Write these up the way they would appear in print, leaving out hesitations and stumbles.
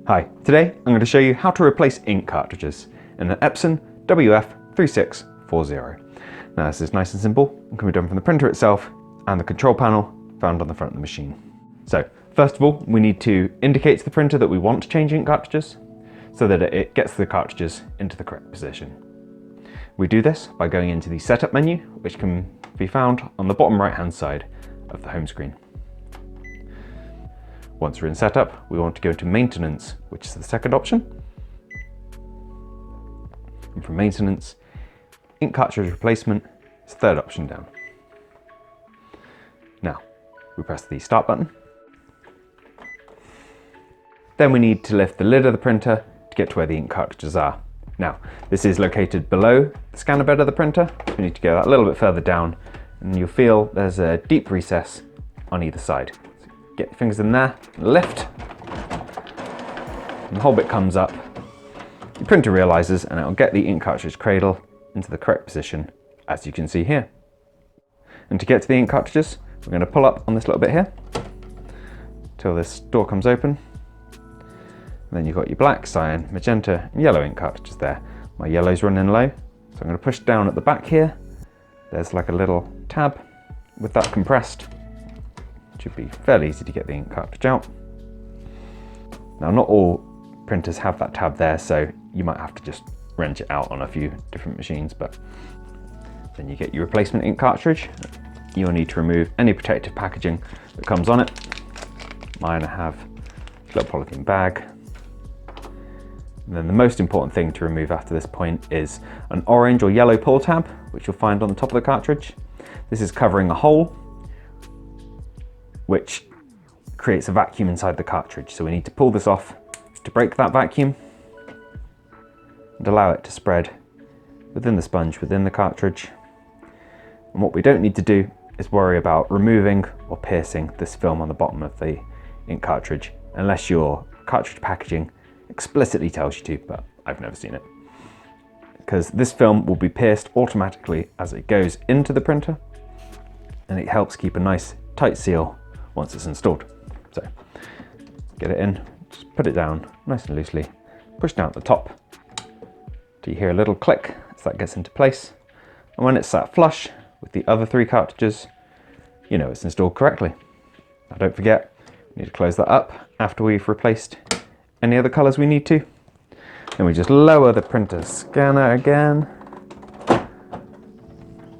Hi, today I'm going to show you how to replace ink cartridges in an Epson WF-3640. Now this is nice and simple and can be done from the printer itself and the control panel found on the front of the machine. So first of all, we need to indicate to the printer that we want to change ink cartridges so that it gets the cartridges into the correct position. We do this by going into the setup menu, which can be found on the bottom right hand side of the home screen. Once we're in setup, we want to go to maintenance, which is the second option. And from maintenance, ink cartridge replacement is the third option down. Now, we press the start button. Then we need to lift the lid of the printer to get to where the ink cartridges are. Now, this is located below the scanner bed of the printer. So we need to go that a little bit further down and you'll feel there's a deep recess on either side. Get your fingers in there, lift, and the whole bit comes up. Your printer realizes and it'll get the ink cartridge cradle into the correct position, as you can see here. And to get to the ink cartridges, we're going to pull up on this little bit here till this door comes open. And then you've got your black, cyan, magenta, and yellow ink cartridges there. My yellow's running low, so I'm going to push down at the back here. There's like a little tab with that compressed. Should be fairly easy to get the ink cartridge out. Now, not all printers have that tab there, so you might have to just wrench it out on a few different machines, but then you get your replacement ink cartridge. You'll need to remove any protective packaging that comes on it. Mine I have a little polythene bag. And then the most important thing to remove after this point is an orange or yellow pull tab, which you'll find on the top of the cartridge. This is covering a hole which creates a vacuum inside the cartridge. So we need to pull this off to break that vacuum and allow it to spread within the sponge, within the cartridge. And what we don't need to do is worry about removing or piercing this film on the bottom of the ink cartridge, unless your cartridge packaging explicitly tells you to, but I've never seen it. Because this film will be pierced automatically as it goes into the printer, and it helps keep a nice tight seal once it's installed. So get it in, just put it down nice and loosely, push down at the top till you hear a little click as that gets into place. And when it's sat flush with the other three cartridges, you know it's installed correctly. Now don't forget, we need to close that up after we've replaced any other colors we need to. Then we just lower the printer scanner again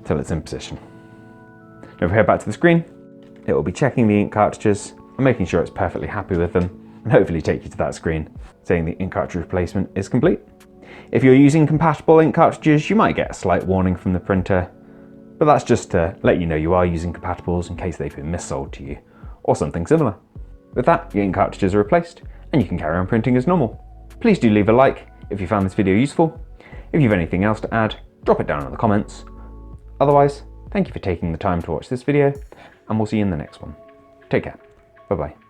till it's in position. Now if we head back to the screen, it will be checking the ink cartridges and making sure it's perfectly happy with them, and hopefully take you to that screen saying the ink cartridge replacement is complete. If you're using compatible ink cartridges, you might get a slight warning from the printer, but that's just to let you know you are using compatibles in case they've been missold to you or something similar. With that, your ink cartridges are replaced and you can carry on printing as normal. Please do leave a like if you found this video useful. If you have anything else to add, drop it down in the comments. Otherwise, thank you for taking the time to watch this video, and we'll see you in the next one. Take care. Bye-bye.